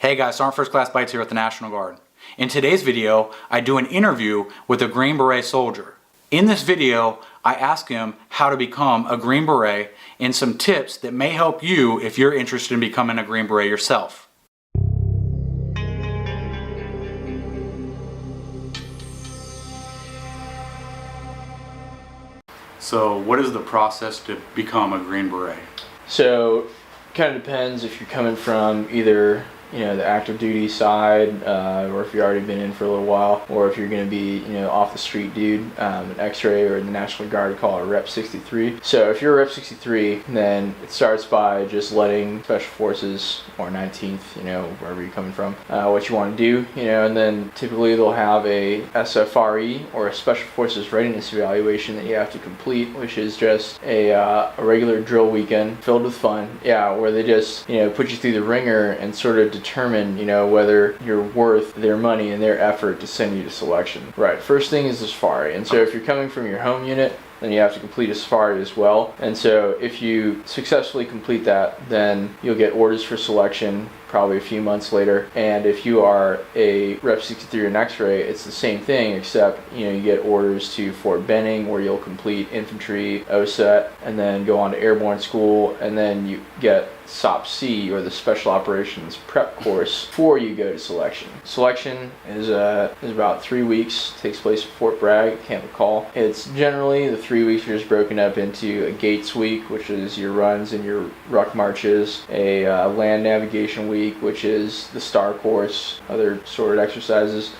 Hey guys, Sergeant First Class Beitz here with the National Guard. In today's video, I do an interview with a Green Beret soldier. In this video, I ask him how to become a Green Beret and some tips that may help you if you're interested in becoming a Green Beret yourself. So, what is the process to become a Green Beret? So, kind of depends if you're coming from either the active duty side, or if you've already been in for a little while, or if you're going to be off the street dude, an X-ray, or the National Guard call it a Rep 63. So if you're a Rep 63, then it starts by just letting Special Forces or 19th, wherever you're coming from, what you want to do, and then typically they'll have a SFRE or a Special Forces Readiness Evaluation that you have to complete, which is just a regular drill weekend filled with fun, where they just put you through the ringer and sort of determine whether you're worth their money and their effort to send you to selection. Right, first thing is the safari, and so if you're coming from your home unit, then you have to complete a safari as well. And so if you successfully complete that, then you'll get orders for selection probably a few months later. And if you are a Rep 63 or an X-ray, it's the same thing, except you get orders to Fort Benning, where you'll complete infantry, OSET, and then go on to airborne school, and then you get SOP-C, or the Special Operations Prep course, before you go to selection. Selection is about 3 weeks, takes place at Fort Bragg, I can't recall. It's generally, the 3 weeks are just broken up into a Gates week, which is your runs and your ruck marches, a land navigation week, which is the STAR course, other sorted exercises,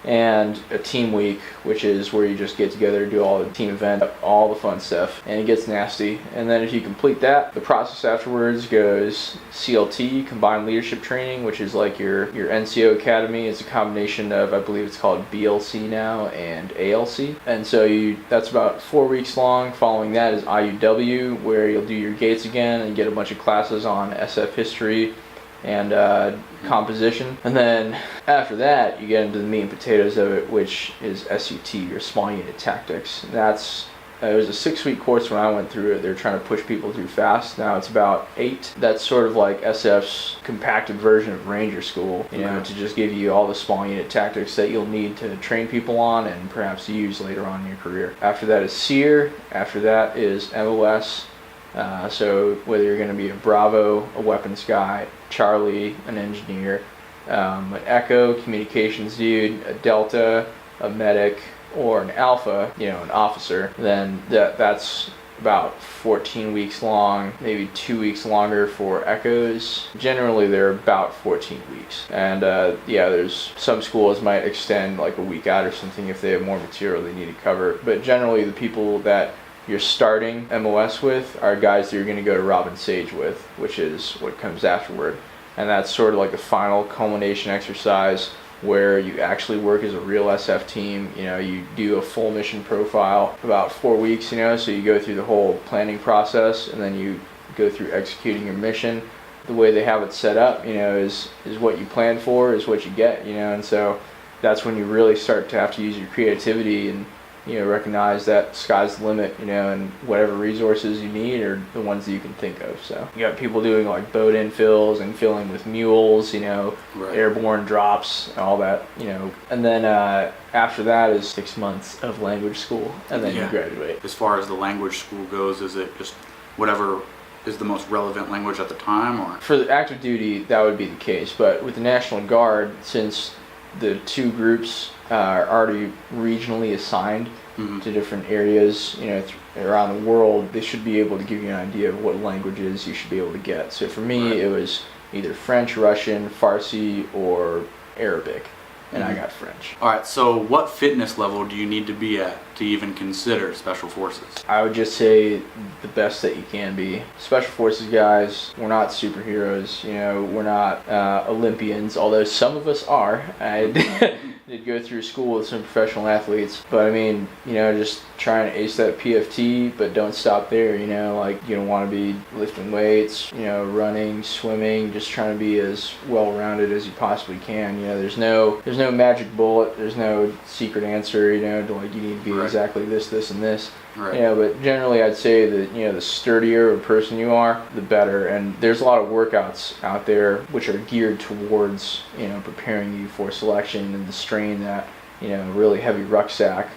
and a team week, which is where you just get together, do all the team event, all the fun stuff, and it gets nasty. And then if you complete that, the process afterwards goes CLT, Combined Leadership Training, which is like your NCO Academy. It's a combination of, I believe it's called BLC now, and ALC. And so that's about 4 weeks long. Following that is IUW, where you'll do your gates again and get a bunch of classes on SF history and composition. And then after that, you get into the meat and potatoes of it, which is SUT, your Small Unit Tactics. It was a 6-week course when I went through it. They're trying to push people through fast. Now it's about 8. That's sort of like SF's compacted version of Ranger School, to just give you all the small unit tactics that you'll need to train people on and perhaps use later on in your career. After that is SEER. After that is MOS. So whether you're going to be a Bravo, a weapons guy, Charlie, an engineer, an Echo, communications dude, a Delta, a medic, or an Alpha, an officer, then that's about 14 weeks long, maybe 2 weeks longer for Echoes. Generally, they're about 14 weeks. And there's some schools might extend like a week out or something if they have more material they need to cover. But generally, the people that you're starting MOS with are guys that you're going to go to Robin Sage with, which is what comes afterward. And that's sort of like the final culmination exercise where you actually work as a real SF team. You do a full mission profile, about 4 weeks, so you go through the whole planning process, and then you go through executing your mission. The way they have it set up, is what you plan for is what you get, and so that's when you really start to have to use your creativity and recognize that sky's the limit, and whatever resources you need are the ones that you can think of. So you got people doing like boat infills and filling with mules, right. Airborne drops, all that, and then after that is 6 months of language school, and then you graduate. As far as the language school goes, is it just whatever is the most relevant language at the time, or? For the active duty, that would be the case, but with the National Guard, since the two groups are already regionally assigned to different areas, around the world, they should be able to give you an idea of what languages you should be able to get. So for me, It was either French, Russian, Farsi, or Arabic, and I got French. All right, so what fitness level do you need to be at to even consider Special Forces? I would just say the best that you can be. Special Forces guys, we're not superheroes, we're not Olympians, although some of us are. I did go through school with some professional athletes, but I mean, just trying to ace that PFT, but don't stop there, you don't want to be lifting weights, running, swimming, just trying to be as well-rounded as you possibly can. There's no magic bullet, there's no secret answer, to like you need to be exactly this, and this. Right. You know, but generally I'd say that, you know, the sturdier a person you are, the better. And there's a lot of workouts out there which are geared towards, you know, preparing you for selection and the strain that, you know, really heavy rucksack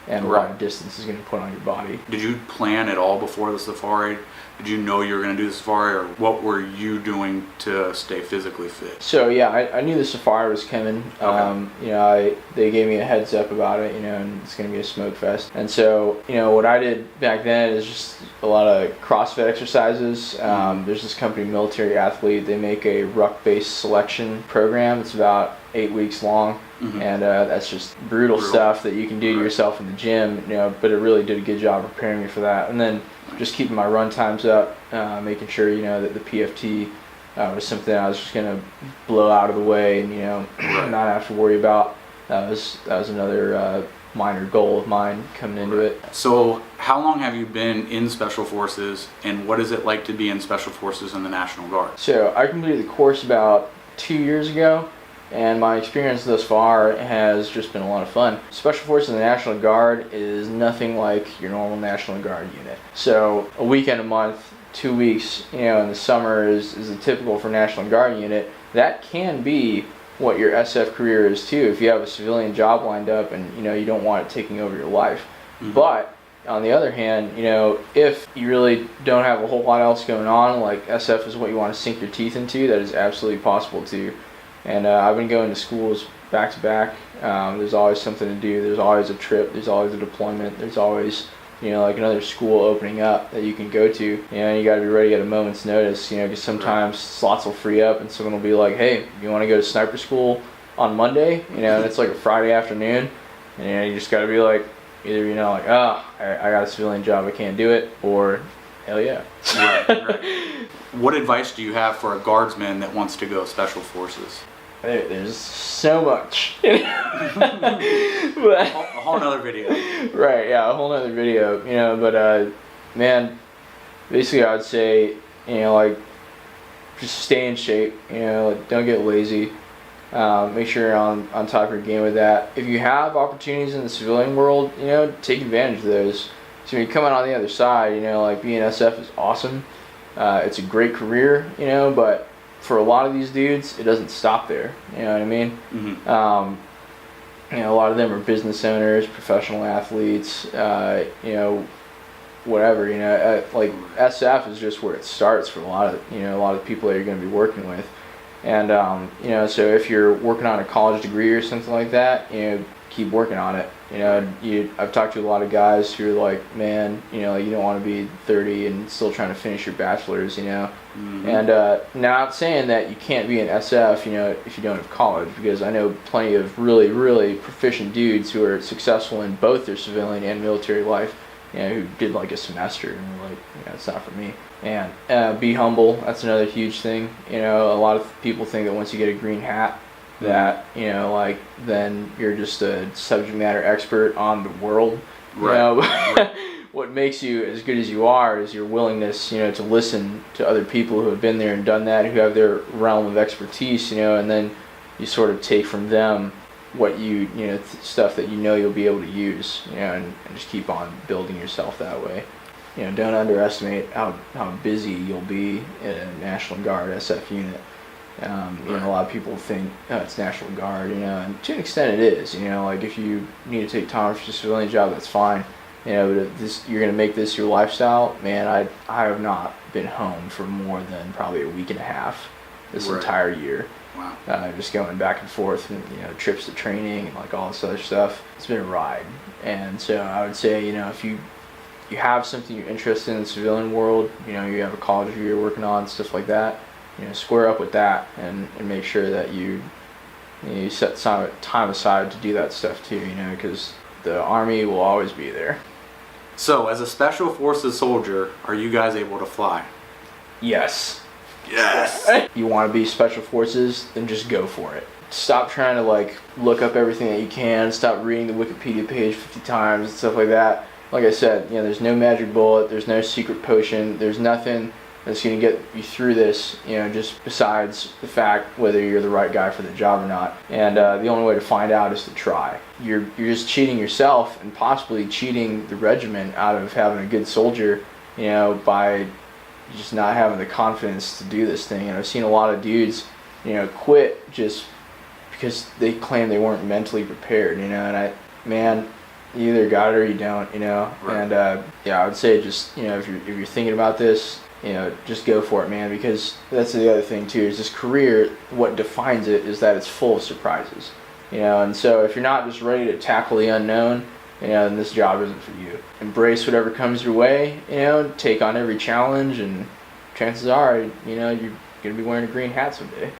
and a lot of distance is going to put on your body. Did you plan at all before the safari? Did you know you were going to do the safari, or what were you doing to stay physically fit? So yeah, I knew the safari was coming. Okay. You know, they gave me a heads up about it, you know, and it's going to be a smoke fest. And so, you know, what I did back then is just a lot of CrossFit exercises. There's this company, Military Athlete. They make a ruck-based selection program. It's about 8 weeks long. And that's just brutal stuff that you can do to yourself in the gym, you know, but it really did a good job preparing me for that. And then just keeping my run times up, making sure, you know, that the PFT was something I was just going to blow out of the way and, you know, not have to worry about. That was another minor goal of mine coming into it. So how long have you been in Special Forces, and what is it like to be in Special Forces in the National Guard? So I completed the course about 2 years ago. And my experience thus far has just been a lot of fun. Special Forces in the National Guard is nothing like your normal National Guard unit. So a weekend a month, 2 weeks, you know, in the summer is the typical for National Guard unit. That can be what your SF career is too, if you have a civilian job lined up and, you know, you don't want it taking over your life. But on the other hand, you know, if you really don't have a whole lot else going on, like SF is what you want to sink your teeth into, that is absolutely possible too. And I've been going to schools back to back. There's always something to do. There's always a trip. There's always a deployment. There's always, you know, like another school opening up that you can go to. You know, you got to be ready at a moment's notice. You know, because sometimes slots will free up, and someone will be like, "Hey, you want to go to sniper school on Monday?" You know, and it's like a Friday afternoon, and you know, you just got to be like, either, you know, like, "Oh, I got a civilian job, I can't do it," or hell yeah. Right. What advice do you have for a guardsman that wants to go Special Forces? There's so much. But, a whole nother video. Right, yeah, a whole nother video, you know, but man, basically I would say, you know, like, just stay in shape, you know, like, don't get lazy. Make sure you're on top of your game with that. If you have opportunities in the civilian world, you know, take advantage of those. So when you come out on the other side, you know, like, being SF is awesome. It's a great career, you know, but for a lot of these dudes, it doesn't stop there. You know what I mean? You know, a lot of them are business owners, professional athletes, you know, whatever. You know, like SF is just where it starts for a lot of people that you're going to be working with. And you know, so if you're working on a college degree or something like that, you know, keep working on it. You know, I've talked to a lot of guys who are like, man, you know, you don't want to be 30 and still trying to finish your bachelor's, you know. And not saying that you can't be an SF, you know, if you don't have college, because I know plenty of really, really proficient dudes who are successful in both their civilian and military life, you know, who did like a semester and were like, you know, it's not for me. And be humble. That's another huge thing. You know, a lot of people think that once you get a green hat, that, you know, like, then you're just a subject matter expert on the world. Right. You know? Right. What makes you as good as you are is your willingness, you know, to listen to other people who have been there and done that, who have their realm of expertise, you know, and then you sort of take from them what you know, stuff that you know you'll be able to use, you know, and just keep on building yourself that way. You know, don't underestimate how busy you'll be in a National Guard SF unit. You know, a lot of people think, oh, it's National Guard, you know, and to an extent it is, you know, like, if you need to take time for your civilian job, that's fine. You know, but if you're going to make this your lifestyle, man, I have not been home for more than probably a week and a half this entire year. Wow. Just going back and forth, and, you know, trips to training and like all this other stuff. It's been a ride. And so I would say, you know, if you have something you're interested in the civilian world, you know, you have a college degree you're working on, stuff like that, you know, square up with that and make sure that you set some time aside to do that stuff too, you know, because the Army will always be there. So, as a Special Forces soldier, are you guys able to fly? Yes. Yes! You want to be Special Forces, then just go for it. Stop trying to, like, look up everything that you can. Stop reading the Wikipedia page 50 times and stuff like that. Like I said, you know, there's no magic bullet. There's no secret potion. There's nothing that's going to get you through this, just besides the fact whether you're the right guy for the job or not. And the only way to find out is to try. You're just cheating yourself and possibly cheating the regiment out of having a good soldier, by just not having the confidence to do this thing. And I've seen a lot of dudes, quit just because they claim they weren't mentally prepared, and you either got it or you don't, Right. And I would say just, if you're thinking about this, just go for it, man, because that's the other thing too, is this career, what defines it is that it's full of surprises, and so if you're not just ready to tackle the unknown, then this job isn't for you. Embrace whatever comes your way, take on every challenge, and chances are, you're going to be wearing a green hat someday.